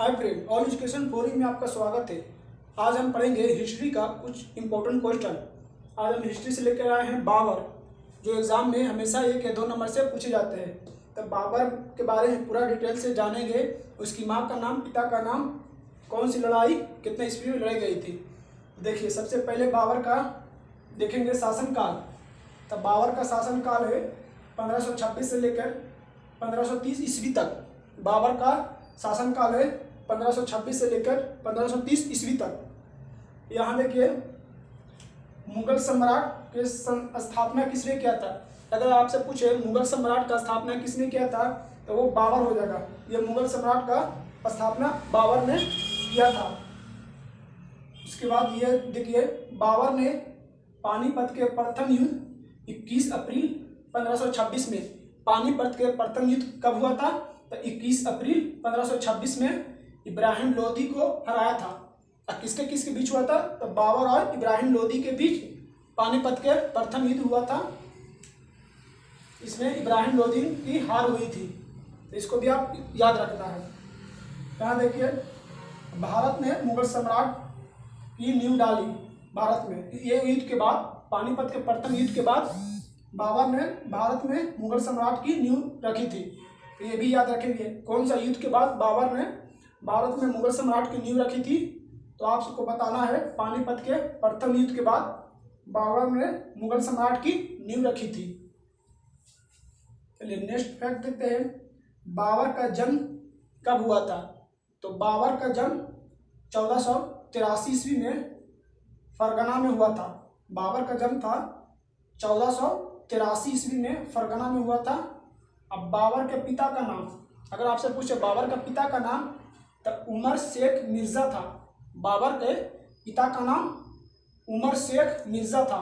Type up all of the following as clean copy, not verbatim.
Hi friend, all education forum में आपका स्वागत है। आज हम पढ़ेंगे हिस्ट्री का कुछ इंपॉर्टेंट क्वेश्चन। आज हम हिस्ट्री से लेकर आए हैं बाबर, जो एग्जाम में हमेशा 1 या 2 नंबर से पूछे जाते हैं। तब बाबर के बारे में पूरा डिटेल से जानेंगे। उसकी माँ का नाम, पिता का नाम, कौन सी लड़ाई कितने ईस्वी में लड़ी गई थी। देखिए, सबसे पहले बाबर का देखेंगे शासनकाल। तब बाबर का शासनकाल है 1526 से लेकर 1530 ईस्वी तक। बाबर का शासनकाल है 1526 से लेकर 1530 ईस्वी तक। यहाँ देखिए, मुगल सम्राट के स्थापना किसने किया था। अगर आपसे पूछे मुगल सम्राट का स्थापना किसने किया था तो वो बाबर हो जाएगा। ये मुगल सम्राट का स्थापना बाबर ने किया था। उसके बाद ये देखिए, बाबर ने पानीपत के प्रथम युद्ध 21 अप्रैल 1526 में। पानीपत के प्रथम युद्ध कब हुआ था तो 21 अप्रैल 1526 में इब्राहिम लोदी को हराया था। और किसके बीच हुआ था तो बाबर और इब्राहिम लोदी के बीच पानीपत के प्रथम युद्ध हुआ था। इसमें इब्राहिम लोदी की हार हुई थी, तो इसको भी आप याद रखना है। यहाँ देखिए, भारत ने मुगल सम्राट की नींव डाली। भारत में ये युद्ध के बाद, पानीपत के प्रथम युद्ध के बाद बाबर ने भारत में मुगल सम्राट की नींव रखी थी। तो ये भी याद रखेंगे, कौन सा युद्ध के बाद बाबर ने भारत में मुगल सम्राट की नींव रखी थी। तो आप सबको बताना है, पानीपत के प्रथम युद्ध के बाद बाबर ने मुगल सम्राट की नींव रखी थी। चलिए नेक्स्ट फैक्ट देखते हैं, बाबर का जन्म कब हुआ था। तो बाबर का जन्म 1483 ईस्वी में फरगना में हुआ था। बाबर का जन्म था 1483 ईस्वी में फरगना में हुआ था। अब बाबर के पिता का नाम, अगर आपसे पूछे बाबर का पिता का नाम तो उमर शेख मिर्जा था। बाबर के पिता का नाम उमर शेख मिर्जा था।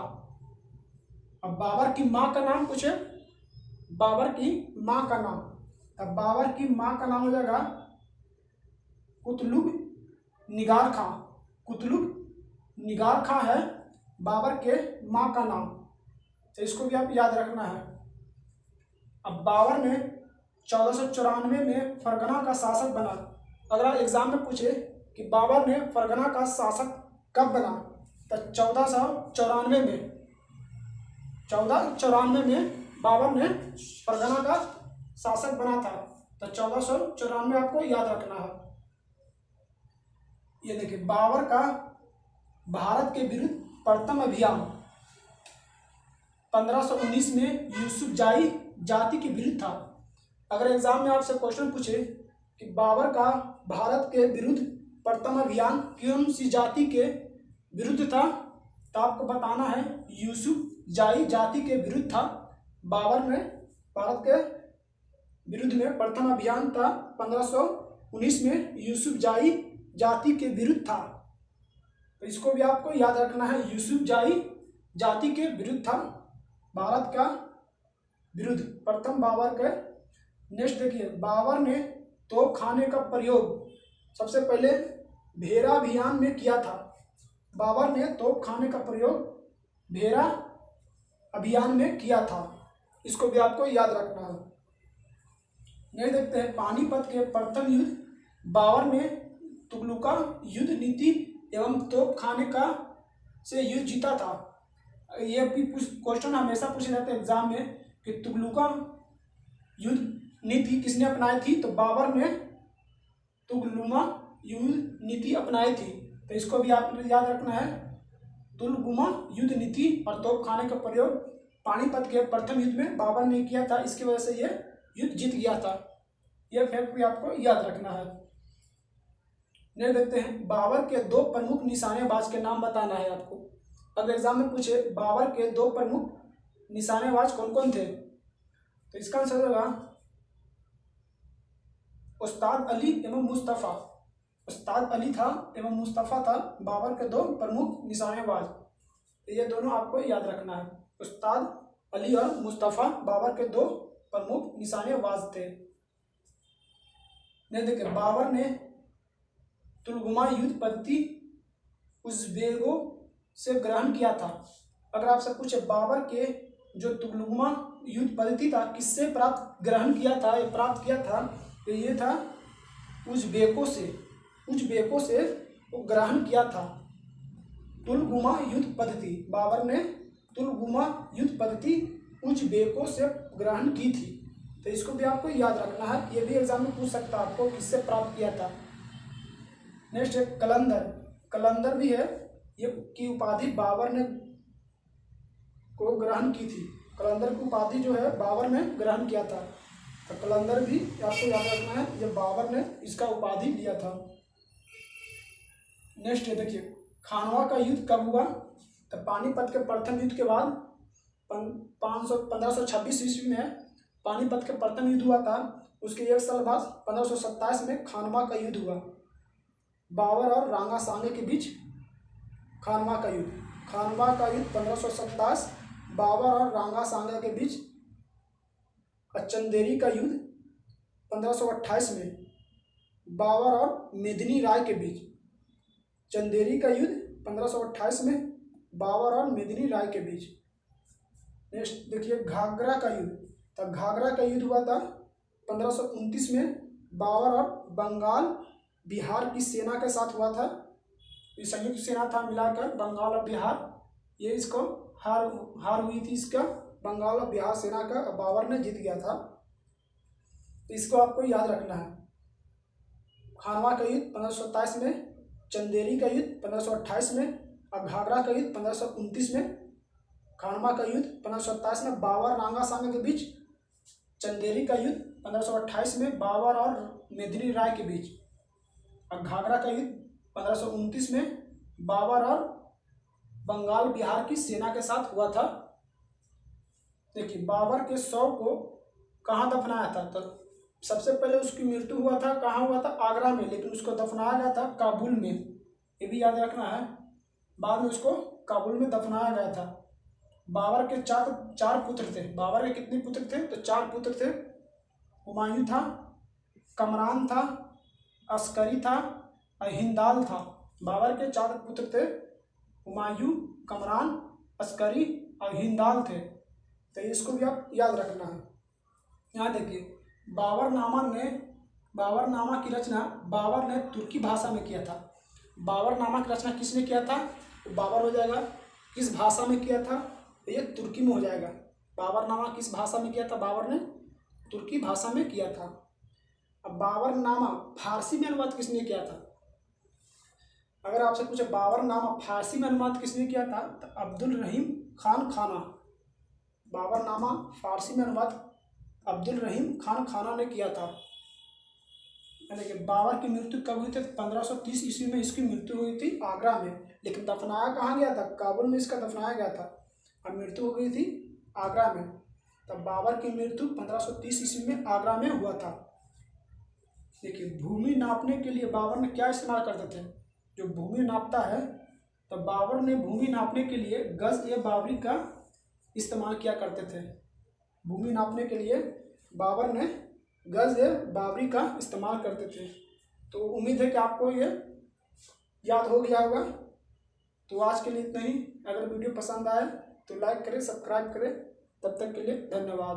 अब बाबर की माँ का नाम पूछे, बाबर की माँ का नाम, अब बाबर की माँ का नाम हो जाएगा कुतलुब निगार खां। कुतलुब निगार खां है बाबर के माँ का नाम, तो इसको भी आप याद रखना है। अब बाबर ने 1494 में फरगना का शासक बना। अगर एग्जाम में पूछे कि बाबर ने फरगना का शासक कब बना तो 1494 में। 1494 में बाबर ने फरगना का शासक बना था। तो 1494 आपको याद रखना है। ये देखिए, बाबर का भारत के विरुद्ध प्रथम अभियान 1519 में यूसुफ जाई जाति के विरुद्ध था। अगर एग्जाम में आपसे क्वेश्चन पूछे कि बाबर का भारत के विरुद्ध प्रथम अभियान कौन सी जाति के विरुद्ध था तो आपको बताना है यूसुफ जाई जाति के विरुद्ध था। बाबर ने भारत के विरुद्ध में प्रथम अभियान था 1519 में यूसुफ जाई जाति के विरुद्ध था। तो इसको भी आपको याद रखना है, यूसुफ जाई जाति के विरुद्ध था भारत का विरुद्ध प्रथम बाबर के। नेक्स्ट देखिए, बाबर ने तोपखाने का प्रयोग सबसे पहले भेरा अभियान में किया था। बाबर ने तोपखाने का प्रयोग भेरा अभियान में किया था, इसको भी आपको याद रखना है। नेक्स्ट देखते हैं, पानीपत के प्रथम युद्ध बाबर ने तुगलुका युद्ध नीति एवं तोपखाने का से युद्ध जीता था। ये भी क्वेश्चन हमेशा पूछे जाते हैं एग्जाम में कि तुगलुका युद्ध नीति किसने अपनाई थी तो बाबर ने तुगलुमा युद्ध नीति अपनाई थी। तो इसको भी आप याद रखना है, तुगलुमा युद्ध नीति और तोपखाने का प्रयोग पानीपत के प्रथम युद्ध में बाबर ने किया था। इसकी वजह से ये युद्ध जीत गया था। यह फैक्ट भी आपको याद रखना है। नहीं देखते हैं, बाबर के 2 प्रमुख निशानेबाज के नाम बताना है आपको। अगर एग्जाम में पूछे बाबर के 2 प्रमुख निशानेबाज कौन कौन थे तो इसका आंसर होगा उस्ताद अली एवं मुस्तफ़ा। उस्ताद अली था एवं मुस्तफ़ा था बाबर के 2 प्रमुख निशानेबाज। ये दोनों आपको याद रखना है, उस्ताद अली और मुस्तफ़ा बाबर के 2 प्रमुख निशानेबाज थे। नहीं देखिए, बाबर ने तुगलुमा युद्ध पद्धति उज़्बेकों से ग्रहण किया था। अगर आपसे पूछे बाबर के जो तुगलुमा युद्ध पद्धति था किससे ग्रहण किया था, प्राप्त किया था, तो ये था उज़्बेकों से वो ग्रहण किया था। तुलगुमा युद्ध पद्धति, बाबर ने तुलगुमा युद्ध पद्धति उज़्बेकों से ग्रहण की थी। तो इसको भी आपको याद रखना है, ये भी एग्जाम में पूछ सकता है आपको किससे प्राप्त किया था। नेक्स्ट है कलंदर भी है, ये की उपाधि बाबर ने को ग्रहण की थी। कलंदर की उपाधि जो है बाबर ने ग्रहण किया था। तो कलंदर भी आपको याद रखना है, जब बाबर ने इसका उपाधि लिया था। नेक्स्ट है देखिए, खानवा का युद्ध कब हुआ? तो पानीपत के प्रथम युद्ध के बाद 1526 ईस्वी में पानीपत के प्रथम युद्ध हुआ था। उसके एक साल बाद 1527 में खानवा का युद्ध हुआ। बाबर और रांगा सांगे के बीच खानवा का युद्ध 1527, बाबर और रांगा सांगा के बीच। चंदेरी का युद्ध 1528 में बाबर और मेदिनी राय के बीच। चंदेरी का युद्ध 1528 में बाबर और मेदिनी राय के बीच। नेक्स्ट देखिए, घाघरा का युद्ध। तो घाघरा का युद्ध हुआ था 1529 में बाबर और बंगाल बिहार की सेना के साथ हुआ था। ये संयुक्त सेना था मिलाकर, बंगाल और बिहार, ये इसको हार हुई थी इसका, बंगाल और बिहार सेना का, बाबर ने जीत गया था। तो इसको आपको याद रखना है। खानवा का युद्ध 1527 में, चंदेरी का युद्ध 1528 में और घाघरा का युद्ध 1529 में। खानवा का युद्ध 1527 में बाबर रांगा सांगा के बीच। चंदेरी का युद्ध 1528 में बाबर और मेदिनी राय के बीच। और घाघरा का युद्ध 1529 में बाबर और बंगाल बिहार की सेना के साथ हुआ था। देखिए, बाबर के शव को कहाँ दफनाया था? तो सबसे पहले उसकी मृत्यु हुआ था, कहाँ हुआ था? आगरा में, लेकिन उसको दफनाया गया था काबुल में, ये भी याद रखना है। बाद में उसको काबुल में दफनाया गया था। बाबर के चार पुत्र थे। बाबर के कितने पुत्र थे? तो 4 पुत्र थे। हुमायूं था, कमरान था, अस्करी था और हिंदाल था। बाबर के 4 पुत्र थे, हुमायूं, कमरान, अस्करी और हिंदाल थे। तो इसको भी आप याद रखना है। यहाँ देखिए, बाबरनामा की रचना बाबर ने तुर्की भाषा में किया था। बाबरनामा की रचना किसने किया था? तो बाबर हो जाएगा। किस भाषा में किया था? तो ये तुर्की में हो जाएगा। बाबरनामा किस भाषा में किया था? बाबर ने तुर्की भाषा में किया था। अब बाबरनामा फारसी में अनुवाद किसने किया था? अगर आपसे पूछे बाबरनामा फारसी में अनुवाद किसने किया था, तो अब्दुल रहीम खान खाना। बाबरनामा फारसी में अनुवाद अब्दुल रहीम खान खाना ने किया था। यानी कि बाबर की मृत्यु कब हुई थी? 1530 ईस्वी में इसकी मृत्यु हुई थी आगरा में, लेकिन दफनाया कहाँ गया था? काबुल में इसका दफनाया गया था और मृत्यु हो गई थी आगरा में। तब बाबर की मृत्यु 1530 ईस्वी में आगरा में हुआ था। देखिए, भूमि नापने के लिए बाबर ने क्या इस्तेमाल करते थे? जो भूमि नापता है, तो बाबर ने भूमि नापने के लिए गज या बावरी का इस्तेमाल किया करते थे। भूमि नापने के लिए बाबर ने गज या बावरी का इस्तेमाल करते थे। तो उम्मीद है कि आपको ये याद हो गया होगा। तो आज के लिए इतना ही। अगर वीडियो पसंद आए तो लाइक करें, सब्सक्राइब करें। तब तक के लिए धन्यवाद।